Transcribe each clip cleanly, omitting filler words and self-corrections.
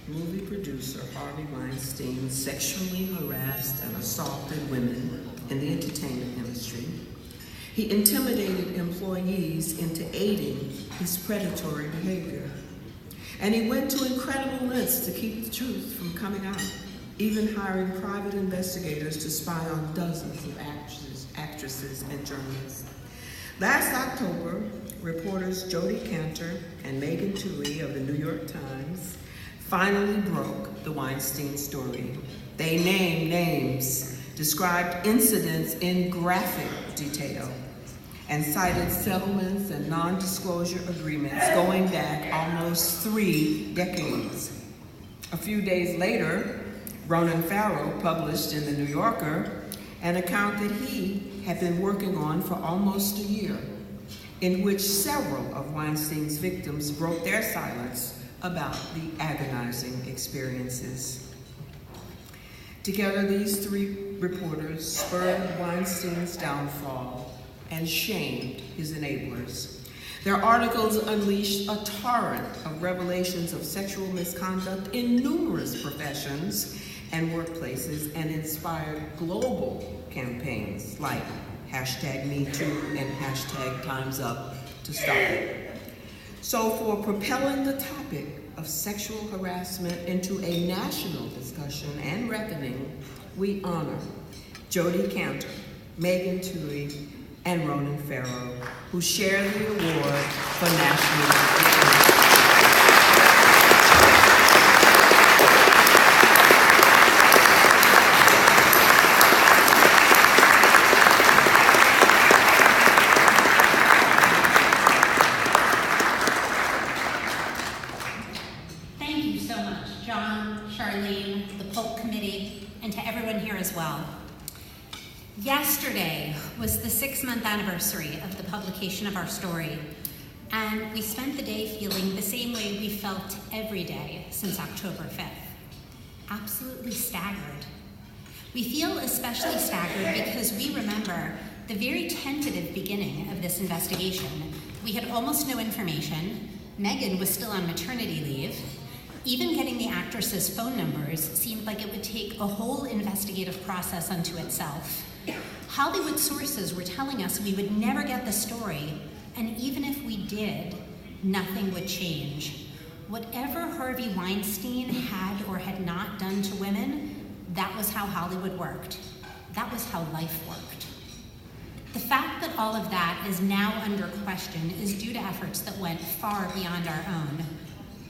movie producer Harvey Weinstein sexually harassed and assaulted women in the entertainment industry. He intimidated employees into aiding his predatory behavior. And he went to incredible lengths to keep the truth from coming out, even hiring private investigators to spy on dozens of actresses and journalists. Last October, reporters Jodi Kantor and Twohey of the New York Times finally broke the Weinstein story. They named names, described incidents in graphic detail, and cited settlements and non-disclosure agreements going back almost 3 decades. A few days later, Ronan Farrow published in the New Yorker an account that he had been working on for almost a year, in which several of Weinstein's victims broke their silence about the agonizing experiences. Together, these 3 reporters spurred Weinstein's downfall and shamed his enablers. Their articles unleashed a torrent of revelations of sexual misconduct in numerous professions and workplaces and inspired global campaigns like #MeToo and #Time'sUp to stop it. So for propelling the topic of sexual harassment into a national discussion and reckoning, we honor Jodi Kantor, Twohey, and Ronan Farrow, who share the award for national recognition. Thank you so much, John, Charlene, the Polk Committee, and to everyone here as well. Yesterday was the 6-month anniversary of the publication of our story, and we spent the day feeling the same way we felt every day since October 5th. Absolutely staggered. We feel especially staggered because we remember the very tentative beginning of this investigation. We had almost no information. Megan was still on maternity leave. Even getting the actresses' phone numbers seemed like it would take a whole investigative process unto itself. Hollywood sources were telling us we would never get the story, and even if we did, nothing would change. Whatever Harvey Weinstein had or had not done to women, that was how Hollywood worked. That was how life worked. The fact that all of that is now under question is due to efforts that went far beyond our own.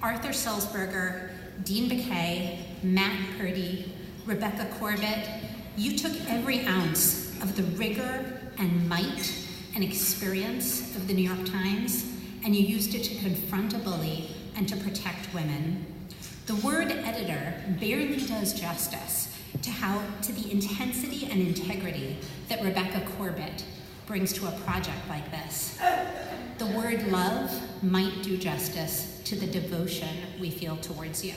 Arthur Sulzberger, Dean Baquet, Matt Purdy, Rebecca Corbett, you took every ounce of the rigor and might and experience of the New York Times, and you used it to confront a bully and to protect women. The word editor barely does justice to the intensity and integrity that Rebecca Corbett brings to a project like this. The word love might do justice to the devotion we feel towards you.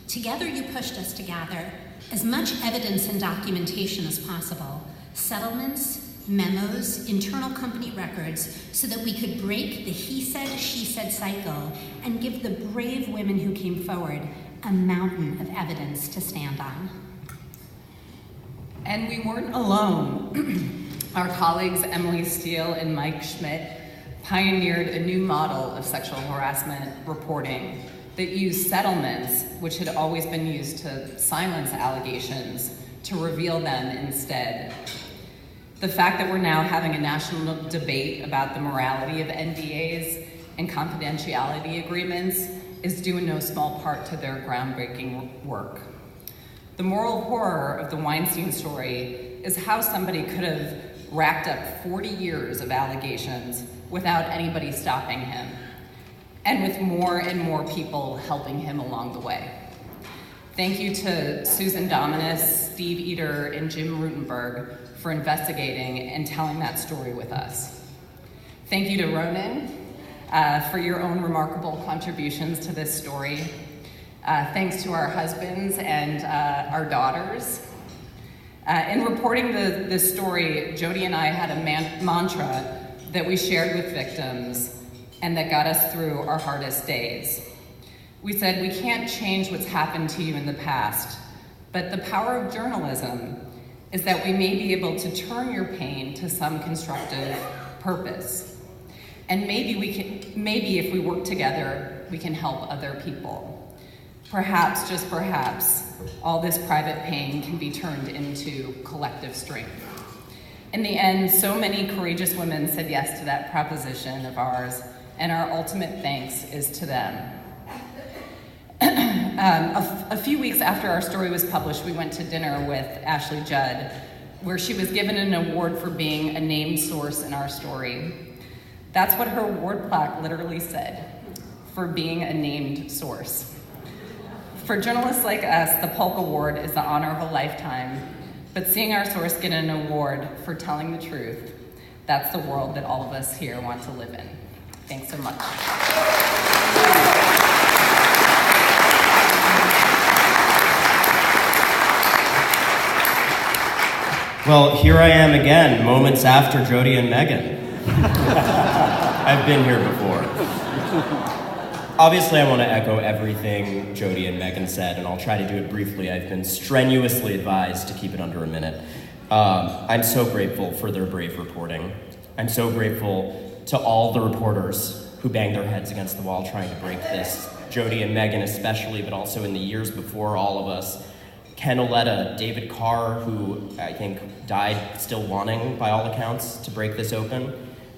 Together you pushed us to gather as much evidence and documentation as possible, settlements, memos, internal company records, so that we could break the he said, she said cycle and give the brave women who came forward a mountain of evidence to stand on. And we weren't alone. Our colleagues Emily Steele and Mike Schmidt pioneered a new model of sexual harassment reporting that used settlements, which had always been used to silence allegations, to reveal them instead. The fact that we're now having a national debate about the morality of NDAs and confidentiality agreements is due in no small part to their groundbreaking work. The moral horror of the Weinstein story is how somebody could have racked up 40 years of allegations without anybody stopping him, and with more and more people helping him along the way. Thank you to Susan Dominus, Steve Eder, and Jim Rutenberg for investigating and telling that story with us. Thank you to Ronan for your own remarkable contributions to this story. Thanks to our husbands and our daughters. In reporting this story, Jodi and I had a mantra that we shared with victims and that got us through our hardest days. We said, we can't change what's happened to you in the past, but the power of journalism is that we may be able to turn your pain to some constructive purpose. And maybe if we work together, we can help other people. Perhaps, just perhaps, all this private pain can be turned into collective strength. In the end, so many courageous women said yes to that proposition of ours, and our ultimate thanks is to them. A few weeks after our story was published, we went to dinner with Ashley Judd, where she was given an award for being a named source in our story. That's what her award plaque literally said, for being a named source. For journalists like us, the Polk Award is the honor of a lifetime, but seeing our source get an award for telling the truth, that's the world that all of us here want to live in. Thanks so much. Well, here I am again, moments after Jodi and Megan. I've been here before. Obviously, I want to echo everything Jodi and Megan said, and I'll try to do it briefly. I've been strenuously advised to keep it under a minute. I'm so grateful for their brave reporting. I'm so grateful to all the reporters who banged their heads against the wall trying to break this. Jodi and Megan especially, but also in the years before all of us. Ken Oletta, David Carr, who I think died still wanting, by all accounts, to break this open.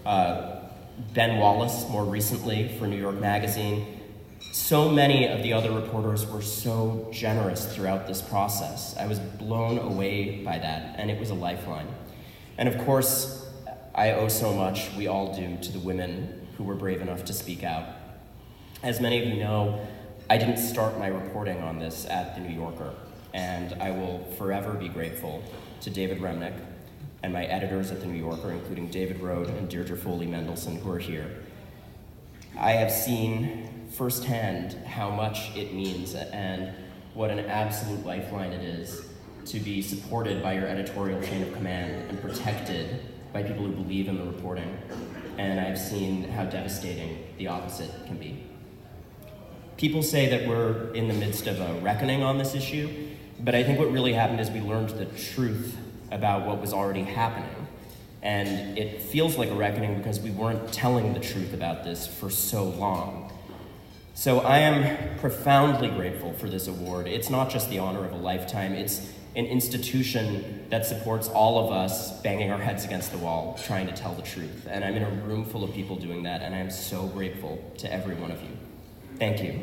Ben Wallace, more recently, for New York Magazine. So many of the other reporters were so generous throughout this process. I was blown away by that, and it was a lifeline. And of course, I owe so much, we all do, to the women who were brave enough to speak out. As many of you know, I didn't start my reporting on this at The New Yorker, and I will forever be grateful to David Remnick and my editors at The New Yorker, including David Rode and Deirdre Foley-Mendelson, who are here. I have seen firsthand how much it means and what an absolute lifeline it is to be supported by your editorial chain of command and protected by people who believe in the reporting. And I've seen how devastating the opposite can be. People say that we're in the midst of a reckoning on this issue, but I think what really happened is we learned the truth about what was already happening. And it feels like a reckoning because we weren't telling the truth about this for so long. So I am profoundly grateful for this award. It's not just the honor of a lifetime, it's an institution that supports all of us banging our heads against the wall, trying to tell the truth. And I'm in a room full of people doing that, and I'm so grateful to every one of you. Thank you.